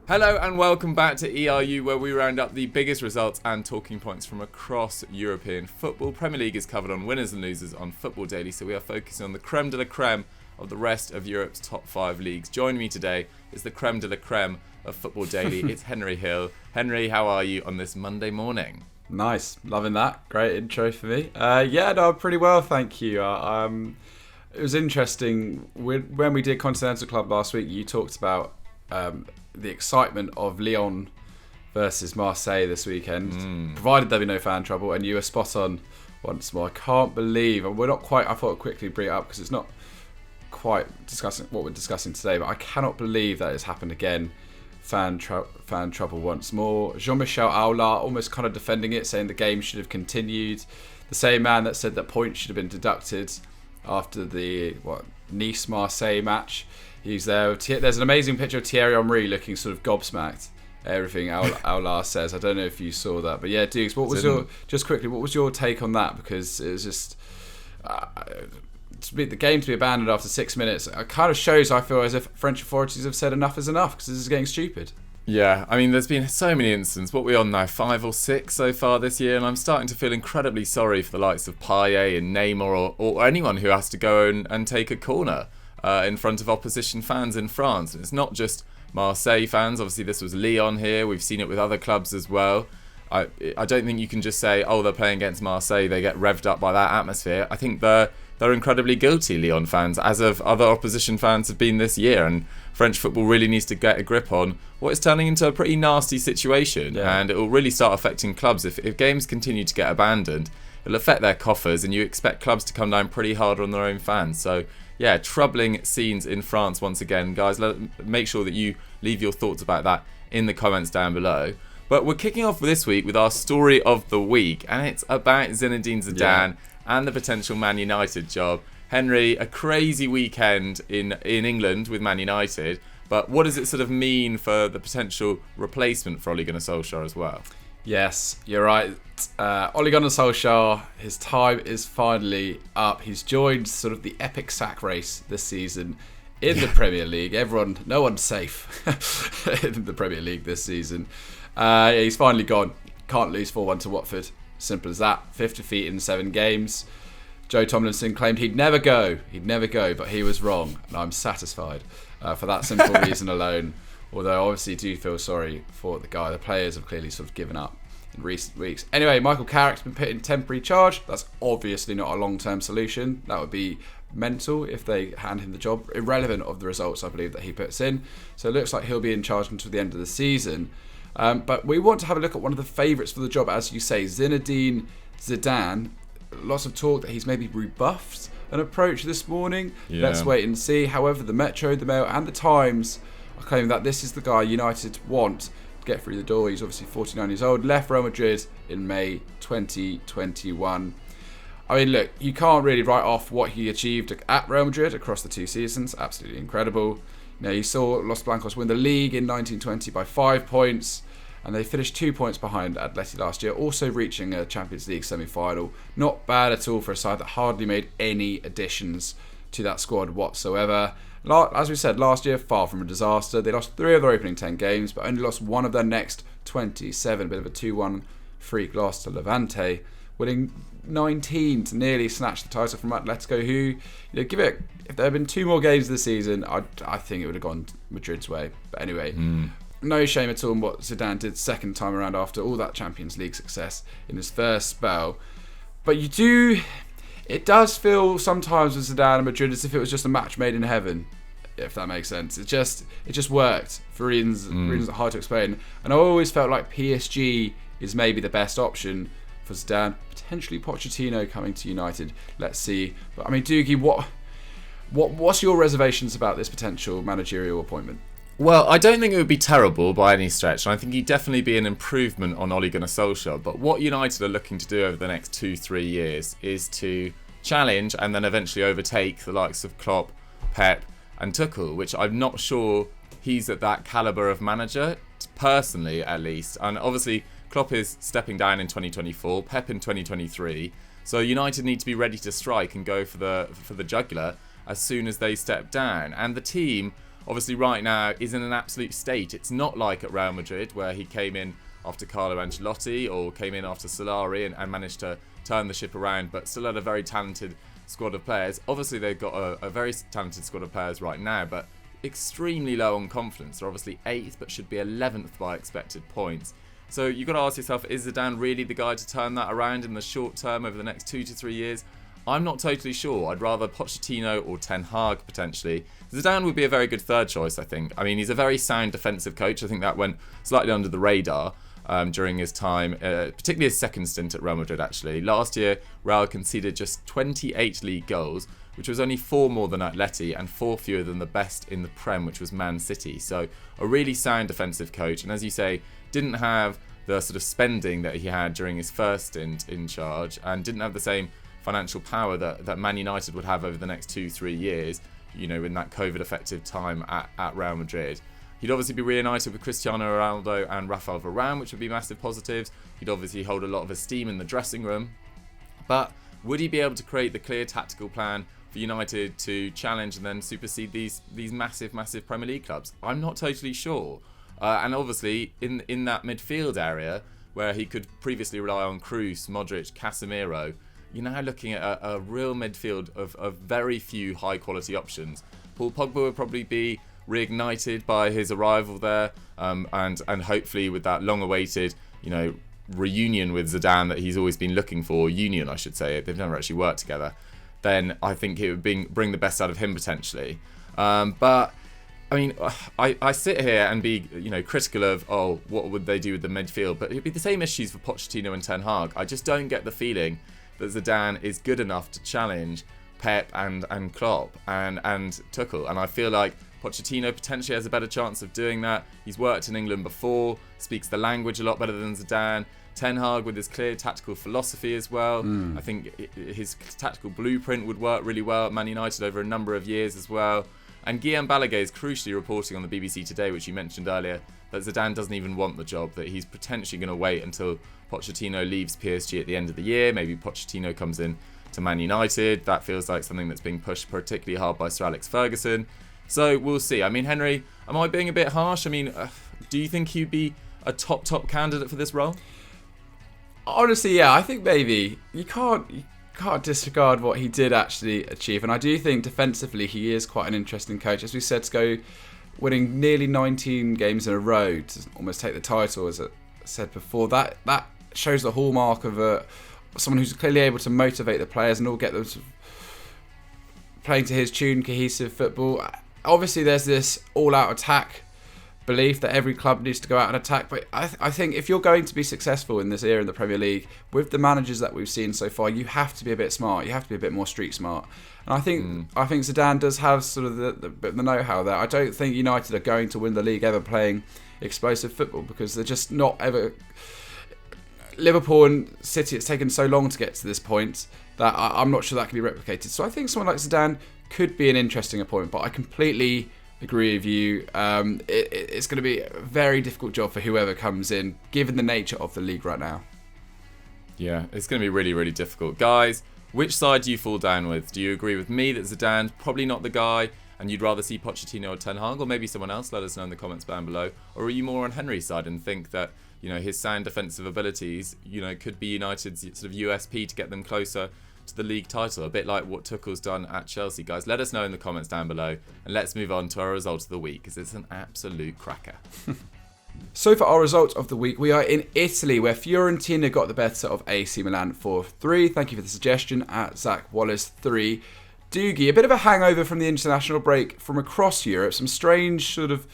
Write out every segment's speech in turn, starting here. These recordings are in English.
Hello and welcome back to ERU, where we round up the biggest results and talking points from across European football. Premier League is covered on winners and losers on Football Daily, so we are focusing on the creme de la creme of the rest of Europe's top 5 leagues. Joining me today is the creme de la creme of Football Daily. It's Henry Hill. Henry, how are you on this Monday morning? Nice, loving that. Great intro for me. Pretty well, thank you. It was interesting when we did Continental Club last week. You talked about the excitement of Lyon versus Marseille this weekend, provided there be no fan trouble, and you were spot on once more. I can't believe, and we're not quite, I thought I'd quickly bring it up because it's not quite discussing what we're discussing today, but I cannot believe that it's happened again. Fan trouble once more. Jean-Michel Aulas almost kind of defending it, saying the game should have continued. The same man that said that points should have been deducted after the Nice-Marseille match. He's there. There's an amazing picture of Thierry Henry looking sort of gobsmacked at everything Aulas says. I don't know if you saw that, but yeah, Dukes, what was your take on that? Because it was just the game to be abandoned after 6 minutes. It kind of shows, I feel, as if French authorities have said enough is enough, because this is getting stupid. Yeah, I mean, there's been so many incidents. What are we on now? 5 or 6 so far this year, and I'm starting to feel incredibly sorry for the likes of Payet and Neymar or anyone who has to go and take a corner in front of opposition fans in France. And it's not just Marseille fans. Obviously, this was Lyon here. We've seen it with other clubs as well. I don't think you can just say, oh, they're playing against Marseille, they get revved up by that atmosphere. I think they're incredibly guilty, Lyon fans, as of other opposition fans have been this year. And French football really needs to get a grip on what is turning into a pretty nasty situation. Yeah. And it will really start affecting clubs. If games continue to get abandoned, it'll affect their coffers, and you expect clubs to come down pretty hard on their own fans. So, yeah, troubling scenes in France once again. Guys, make sure that you leave your thoughts about that in the comments down below. But we're kicking off this week with our story of the week, and it's about Zinedine Zidane and the potential Man United job. Henry, a crazy weekend in England with Man United, but what does it sort of mean for the potential replacement for Ole Gunnar Solskjaer as well? Yes, you're right. Ole Gunnar Solskjaer, his time is finally up. He's joined sort of the epic sack race this season in the Premier League. No one's safe in the Premier League this season. He's finally gone. Can't lose 4-1 to Watford. Simple as that. 5 defeat in 7 games. Joe Tomlinson claimed he'd never go, but he was wrong, and I'm satisfied for that simple reason alone. Although I obviously do feel sorry for the guy. The players have clearly sort of given up in recent weeks. Anyway, Michael Carrick's been put in temporary charge. That's obviously not a long-term solution. That would be mental if they hand him the job, irrelevant of the results, I believe, that he puts in. So it looks like he'll be in charge until the end of the season. But we want to have a look at one of the favourites for the job, as you say, Zinedine Zidane. Lots of talk that he's maybe rebuffed an approach this morning. Yeah. Let's wait and see. However, the Metro, the Mail and the Times are claiming that this is the guy United want to get through the door. He's obviously 49 years old, left Real Madrid in May 2021. I mean, look, you can't really write off what he achieved at Real Madrid across the 2 seasons. Absolutely incredible. You know, you saw Los Blancos win the league in 1920 by 5 points, and they finished 2 points behind Atleti last year, also reaching a Champions League semi-final. Not bad at all for a side that hardly made any additions to that squad whatsoever. As we said, last year, far from a disaster. They lost 3 of their opening 10 games, but only lost 1 of their next 27. A bit of a 2-1 freak loss to Levante, winning 19 to nearly snatch the title from Atletico, who, if there had been 2 more games this season, I think it would have gone Madrid's way. But anyway, no shame at all in what Zidane did second time around after all that Champions League success in his first spell. But it does feel sometimes with Zidane and Madrid as if it was just a match made in heaven, if that makes sense. It just worked for reasons that are hard to explain. And I always felt like PSG is maybe the best option for Zidane. Potentially Pochettino coming to United. Let's see. But I mean, Doogie, what's your reservations about this potential managerial appointment? Well, I don't think it would be terrible by any stretch, and I think he'd definitely be an improvement on Ole Gunnar Solskjaer. But what United are looking to do over the next 2-3 years is to challenge and then eventually overtake the likes of Klopp, Pep and Tuchel, which I'm not sure he's at that calibre of manager, personally at least. And obviously Klopp is stepping down in 2024, Pep in 2023. So United need to be ready to strike and go for the jugular as soon as they step down. And the team obviously right now is in an absolute state. It's not like at Real Madrid where he came in after Carlo Ancelotti or came in after Solari and managed to turn the ship around, but still had a very talented squad of players. Obviously they've got a very talented squad of players right now, but extremely low on confidence. They're obviously 8th, but should be 11th by expected points. So you've got to ask yourself, is Zidane really the guy to turn that around in the short term over the next 2 to 3 years? I'm not totally sure. I'd rather Pochettino or Ten Hag potentially. Zidane would be a very good third choice, I think. I mean, he's a very sound defensive coach. I think that went slightly under the radar during his time, particularly his second stint at Real Madrid, actually. Last year, Real conceded just 28 league goals, which was only 4 more than Atleti and 4 fewer than the best in the Prem, which was Man City. So a really sound defensive coach. And as you say, didn't have the sort of spending that he had during his first stint in charge and didn't have the same financial power that Man United would have over the next 2-3 years, in that COVID-effective time at Real Madrid. He'd obviously be reunited with Cristiano Ronaldo and Rafael Varane, which would be massive positives. He'd obviously hold a lot of esteem in the dressing room. But would he be able to create the clear tactical plan for United to challenge and then supersede these massive Premier League clubs? I'm not totally sure. And obviously, in that midfield area, where he could previously rely on Kroos, Modric, Casemiro, you're now looking at a real midfield of very few high-quality options. Paul Pogba would probably be reignited by his arrival there, and hopefully with that long-awaited, reunion with Zidane that he's always been looking for, union I should say, they've never actually worked together, then I think it would bring the best out of him potentially. But I mean, I sit here and be, critical of, what would they do with the midfield? But it'd be the same issues for Pochettino and Ten Hag. I just don't get the feeling that Zidane is good enough to challenge Pep and Klopp and Tuchel. And I feel like Pochettino potentially has a better chance of doing that. He's worked in England before, speaks the language a lot better than Zidane. Ten Hag with his clear tactical philosophy as well. I think his tactical blueprint would work really well at Man United over a number of years as well. And Guillaume Balaguer is crucially reporting on the BBC Today, which you mentioned earlier, that Zidane doesn't even want the job, that he's potentially going to wait until Pochettino leaves PSG at the end of the year. Maybe Pochettino comes in to Man United. That feels like something that's being pushed particularly hard by Sir Alex Ferguson. So we'll see. I mean, Henry, am I being a bit harsh? I mean, do you think he'd be a top candidate for this role? Honestly, yeah, I think maybe. You can't disregard what he did actually achieve. And I do think defensively he is quite an interesting coach. As we said, to go winning nearly 19 games in a row to almost take the title, as I said before, that shows the hallmark of someone who's clearly able to motivate the players and all get them sort of playing to his tune, cohesive football. Obviously, there's this all-out attack belief that every club needs to go out and attack, but I think if you're going to be successful in this era in the Premier League, with the managers that we've seen so far, you have to be a bit smart. You have to be a bit more street smart. And I think Zidane does have sort of the know-how there. I don't think United are going to win the league ever playing explosive football, because they're just not ever. Liverpool and City, it's taken so long to get to this point that I'm not sure that can be replicated. So I think someone like Zidane could be an interesting appointment, but I completely agree with you. It's going to be a very difficult job for whoever comes in, given the nature of the league right now. Yeah, it's going to be really, really difficult. Guys, which side do you fall down with? Do you agree with me that Zidane's probably not the guy and you'd rather see Pochettino or Ten Hag, or maybe someone else? Let us know in the comments down below. Or are you more on Henry's side and think that his sound defensive abilities could be United's sort of USP to get them closer to the league title, a bit like what Tuchel's done at Chelsea? Guys, let us know in the comments down below, and let's move on to our result of the week, because it's an absolute cracker. So for our result of the week, we are in Italy, where Fiorentina got the better of AC Milan 4-3. Thank you for the suggestion at Zach Wallace 3. Doogie, a bit of a hangover from the international break from across Europe. Some strange sort of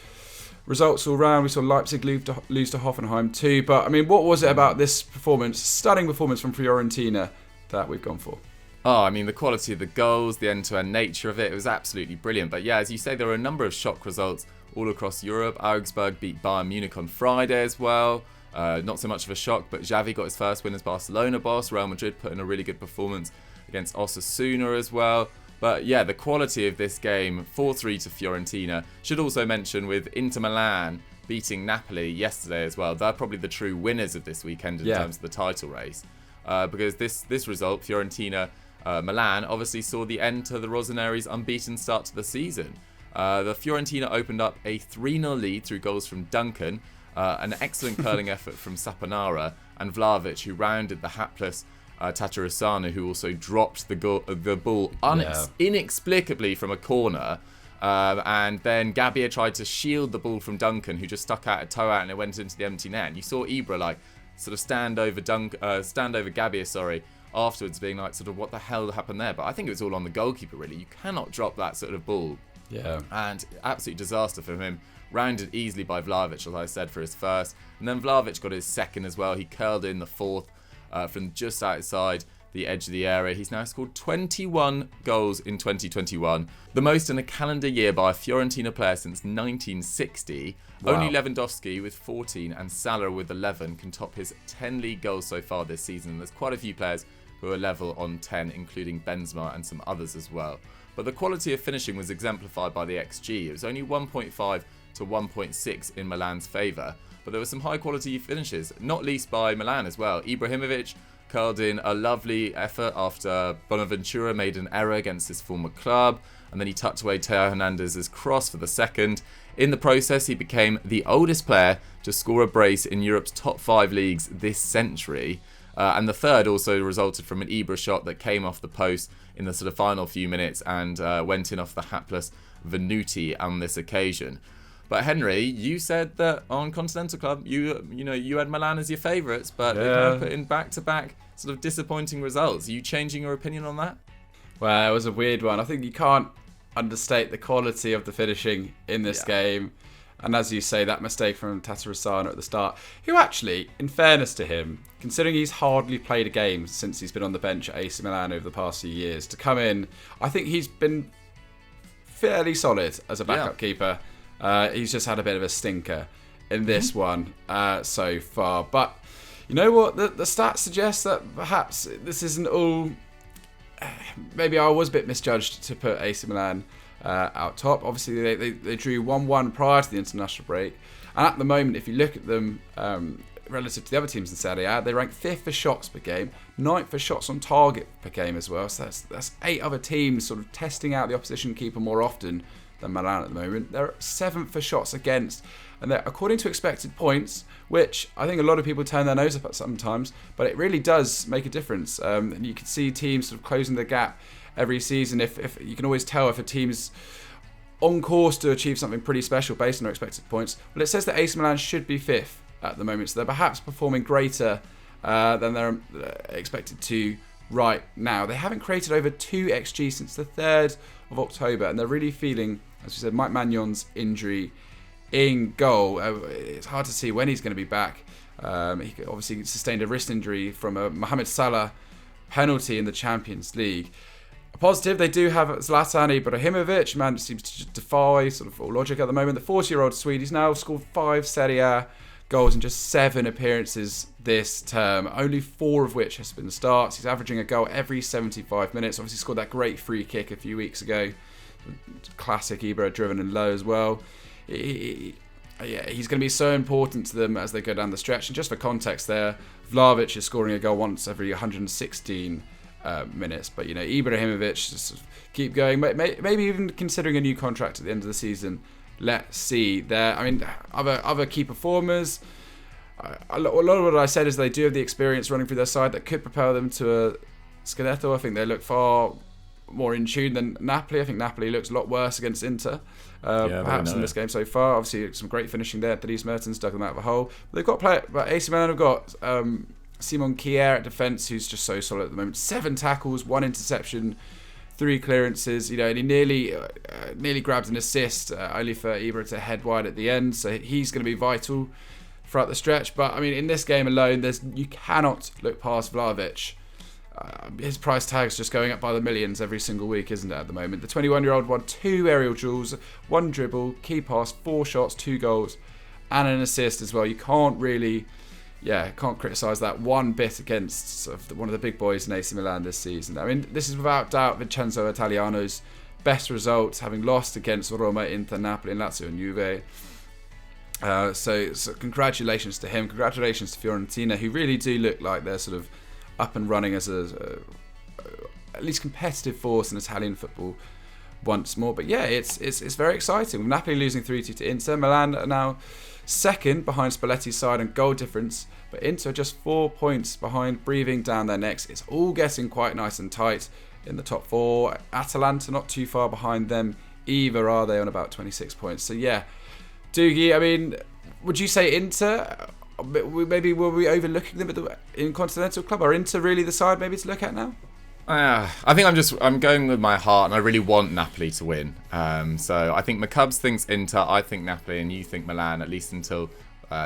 results all round. We saw Leipzig lose to Hoffenheim too. But I mean, what was it about this performance, stunning performance from Fiorentina, that we've gone for? Oh, I mean, the quality of the goals, the end-to-end nature of it was absolutely brilliant. But yeah, as you say, there were a number of shock results all across Europe. Augsburg beat Bayern Munich on Friday as well. Not so much of a shock, but Xavi got his first win as Barcelona boss. Real Madrid put in a really good performance against Osasuna as well. But yeah, the quality of this game, 4-3 to Fiorentina. Should also mention with Inter Milan beating Napoli yesterday as well. They're probably the true winners of this weekend in terms of the title race. Because this result, Fiorentina Milan, obviously saw the end to the Rossoneri's unbeaten start to the season. The Fiorentina opened up a 3-0 lead through goals from Duncan, an excellent curling effort from Saponara, and Vlahovic, who rounded the hapless Tatarusanu, who also dropped the ball inexplicably from a corner. And then Gabbia tried to shield the ball from Duncan, who just stuck out a toe out and it went into the empty net. And you saw Ibra sort of stand over Gabbia, afterwards, being like, sort of, what the hell happened there? But I think it was all on the goalkeeper, really. You cannot drop that sort of ball. Yeah. And absolute disaster from him. Rounded easily by Vlahovic, as I said, for his first. And then Vlahovic got his second as well. He curled in the fourth from just outside the edge of the area. He's now scored 21 goals in 2021. The most in a calendar year by a Fiorentina player since 1960. Wow. Only Lewandowski with 14 and Salah with 11 can top his 10 league goals so far this season. And there's quite a few players who are level on 10, including Benzema and some others as well. But the quality of finishing was exemplified by the XG. It was only 1.5 to 1.6 in Milan's favour. But there were some high quality finishes, not least by Milan as well. Ibrahimovic curled in a lovely effort after Bonaventura made an error against his former club, and then he tucked away Teo Hernandez's cross for the second. In the process, he became the oldest player to score a brace in Europe's top 5 leagues this century. And the third also resulted from an Ibra shot that came off the post in the sort of final few minutes and went in off the hapless Venuti on this occasion. But Henry, you said that on Continental Club, you had Milan as your favourites, but they kind of put in back-to-back sort of disappointing results. Are you changing your opinion on that? Well, it was a weird one. I think you can't understate the quality of the finishing in this game. And as you say, that mistake from Tatarusanu at the start, who actually, in fairness to him, considering he's hardly played a game since he's been on the bench at AC Milan over the past few years, to come in, I think he's been fairly solid as a backup keeper. He's just had a bit of a stinker in this one so far. But you know what? The stats suggest that perhaps this isn't all... Maybe I was a bit misjudged to put AC Milan out top. Obviously, they drew 1-1 prior to the international break. And at the moment, if you look at them relative to the other teams in Serie A, they rank 5th for shots per game, 9th for shots on target per game as well. So that's 8 other teams sort of testing out the opposition keeper more often than Milan at the moment. They're 7th for shots against, and they're according to expected points, which I think a lot of people turn their nose up at sometimes, but it really does make a difference. And you can see teams sort of closing the gap every season. If you can always tell if a team's on course to achieve something pretty special based on their expected points. Well, it says that AC Milan should be 5th at the moment, so they're perhaps performing greater than they're expected to right now. They haven't created over 2 XG since the 3rd of October, and they're really feeling, as you said, Mike Magnon's injury in goal. It's hard to see when he's going to be back. He obviously sustained a wrist injury from a Mohamed Salah penalty in the Champions League. A positive, they do have Zlatan Ibrahimovic, man seems to just defy sort of all logic at the moment. The 40-year-old Swede, he's now scored 5 Serie A goals in just 7 appearances this term, only 4 of which has been starts. He's averaging a goal every 75 minutes. Obviously scored that great free kick a few weeks ago. Classic Ibra, driven and low as well. He's going to be so important to them as they go down the stretch. And just for context there, Vlahovic is scoring a goal once every 116 minutes. But, Ibrahimovic, just sort of keep going. Maybe even considering a new contract at the end of the season. Let's see there. I mean, other key performers. A lot of what I said is they do have the experience running through their side that could propel them to a Scudetto. I think they look far more in tune than Napoli. I think Napoli looks a lot worse against Inter, perhaps in this game so far. Obviously, some great finishing there. Dries Mertens dug them out of a hole. But they've got but AC Milan have got Simon Kjaer at defence, who's just so solid at the moment. 7 tackles, 1 interception, 3 clearances, and he nearly grabbed an assist, only for Ibra to head wide at the end. So he's going to be vital throughout the stretch. But I mean, in this game alone, you cannot look past Vlahovic. His price tag's just going up by the millions every single week, isn't it, at the moment? The 21-year-old won 2 aerial duels, 1 dribble, key pass, 4 shots, 2 goals, and an assist as well. You can't really... can't criticise that one bit against sort of one of the big boys in AC Milan this season. I mean, this is without doubt Vincenzo Italiano's best result, having lost against Roma, Inter, Napoli, and Lazio and Juve. So congratulations to him. Congratulations to Fiorentina, who really do look like they're sort of up and running as a at least competitive force in Italian football once more. But yeah, it's very exciting. With Napoli losing 3-2 to Inter, Milan are now second behind Spalletti's side and goal difference, but Inter just 4 points behind, breathing down their necks. It's all getting quite nice and tight in the top four. Atalanta not too far behind them either, are they, on about 26 points. So yeah, Doogie, I mean, would you say Inter, maybe were we overlooking them in Continental Club? Are Inter really the side maybe to look at now? I think I'm going with my heart, and I really want Napoli to win. So I think McCubs thinks Inter, I think Napoli, and you think Milan, at least until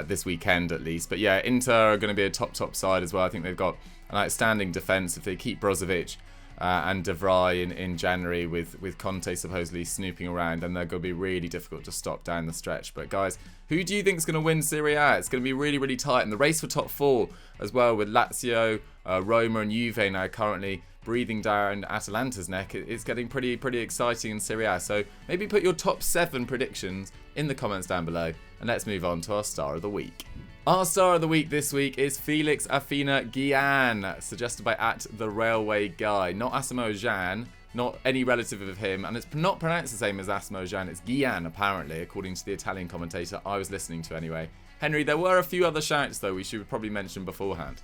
this weekend at least. But yeah, Inter are going to be a top side as well. I think they've got an outstanding defence. If they keep Brozovic and De Vrij in January with Conte supposedly snooping around, then they're going to be really difficult to stop down the stretch. But guys, who do you think is going to win Serie A? It's going to be really, really tight. And the race for top four as well, with Lazio, Roma and Juve now currently breathing down Atalanta's neck. It's getting pretty exciting in Serie A. So maybe put your top 7 predictions in the comments down below. And let's move on to our star of the week. Our star of the week this week is Felix Afena-Gyan, suggested by @TheRailwayGuy. Not Afena-Gyan, not any relative of him, and it's not pronounced the same as Afena-Gyan. It's Gyan, apparently, according to the Italian commentator I was listening to anyway. Henry, there were a few other shouts, though, we should probably mention beforehand.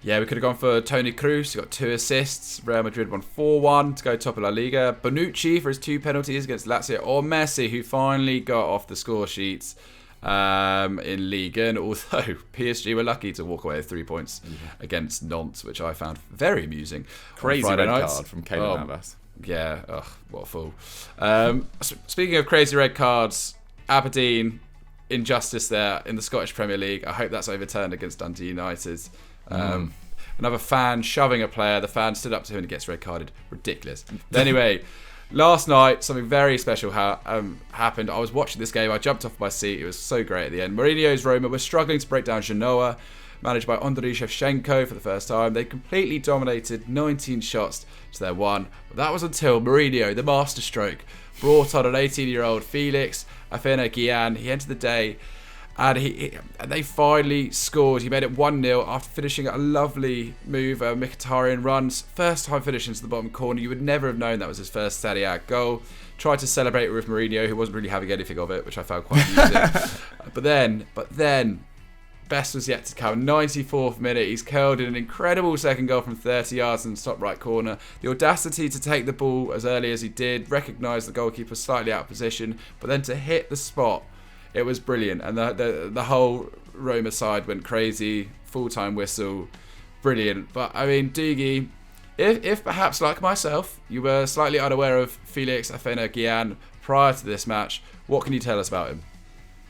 Yeah, we could have gone for Toni Kroos. He got 2 assists. Real Madrid won 4-1 to go top of La Liga. Bonucci for his 2 penalties against Lazio. Or Messi, who finally got off the score sheets in Liga. And although PSG were lucky to walk away with 3 points against Nantes, which I found very amusing. Crazy red card from Keylor Navas. Yeah, what a fool. Speaking of crazy red cards, Aberdeen, injustice there in the Scottish Premier League. I hope that's overturned against Dundee United. Another fan shoving a player. The fan stood up to him and he gets red carded. Ridiculous. But anyway, last night something very special happened. I was watching this game. I jumped off my seat. It was so great at the end. Mourinho's Roma were struggling to break down Genoa, managed by Andriy Shevchenko for the first time. They completely dominated, 19 shots to their 1. But that was until Mourinho, the masterstroke, brought on an 18-year-old Felix Afena-Gyan. He entered the day, and they finally scored. He made it 1-0 after finishing a lovely move. Mkhitaryan runs, first time finish into the bottom corner. You would never have known that was his first Serie A goal. Tried to celebrate with Mourinho, who wasn't really having anything of it, which I found quite amusing. But then, best was yet to come. 94th minute, he's curled in an incredible second goal from 30 yards in the top right corner. The audacity to take the ball as early as he did, recognise the goalkeeper slightly out of position, but then to hit the spot. It was brilliant, and the whole Roma side went crazy. Full-time whistle, brilliant. But I mean, Doogie, if perhaps like myself, you were slightly unaware of Felix Afena-Gyan prior to this match, what can you tell us about him?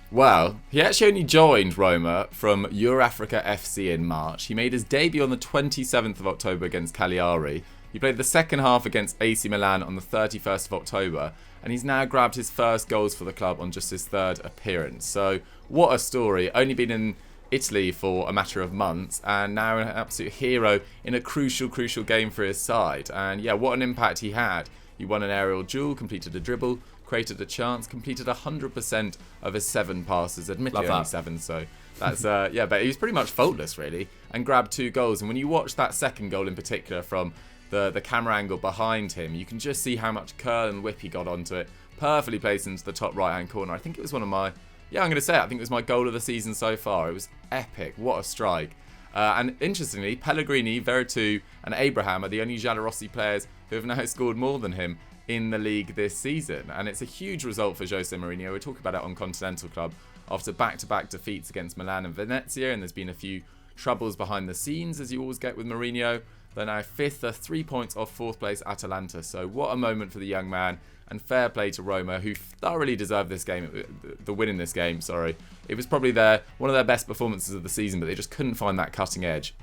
Well, he actually only joined Roma from Eurafrica FC in March. He made his debut on the 27th of October against Cagliari. He played the second half against AC Milan on the 31st of October, and he's now grabbed his first goals for the club on just his 3rd appearance. So, what a story. Only been in Italy for a matter of months, and now an absolute hero in a crucial game for his side. And yeah, what an impact he had. He won an aerial duel, completed a dribble, created a chance, completed 100% of his 7 passes, admittedly only 7, so that's, but he was pretty much faultless, really, and grabbed 2 goals. And when you watch that second goal in particular from the camera angle behind him, you can just see how much curl and whip he got onto it. Perfectly placed into the top right-hand corner. I think it was one of my, I'm going to say it, I think it was my goal of the season so far. It was epic. What a strike. And interestingly, Pellegrini, Veretout and Abraham are the only Giallorossi players who have now scored more than him in the league this season. And it's a huge result for Jose Mourinho. We'll talk about it on Continental Club after back-to-back defeats against Milan and Venezia, and there's been a few troubles behind the scenes, as you always get with Mourinho. They're now 5th, they're 3 points off 4th place Atalanta. So what a moment for the young man, and fair play to Roma, who thoroughly deserved this game, the win in this game, sorry. It was probably one of their best performances of the season, but they just couldn't find that cutting edge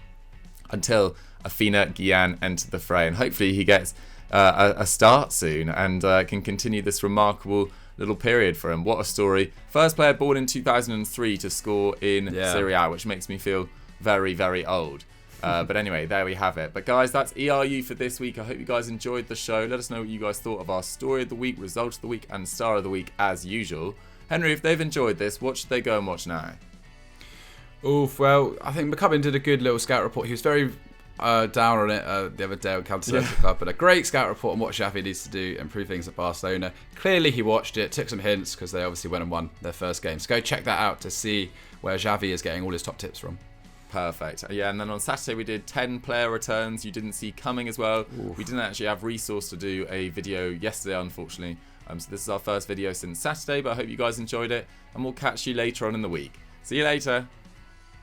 until Afena-Gyan entered the fray. And hopefully he gets a start soon and can continue this remarkable little period for him. What a story. First player born in 2003 to score in Serie A, which makes me feel very, very old. But anyway, there we have it. But guys, that's ERU for this week. I hope you guys enjoyed the show. Let us know what you guys thought of our story of the week, result of the week, and star of the week as usual. Henry, if they've enjoyed this, what should they go and watch now? Oof, well, I think McCubbin did a good little scout report. He was very down on it the other day on Counter Club, but a great scout report on what Xavi needs to do, improve things at Barcelona. Clearly he watched it, took some hints, because they obviously went and won their first game. So go check that out to see where Xavi is getting all his top tips from. Perfect. Yeah, and then on Saturday we did 10 player returns you didn't see coming as well. Oof. We didn't actually have resource to do a video yesterday, unfortunately. So this is our first video since Saturday, but I hope you guys enjoyed it, and we'll catch you later on in the week. See you later.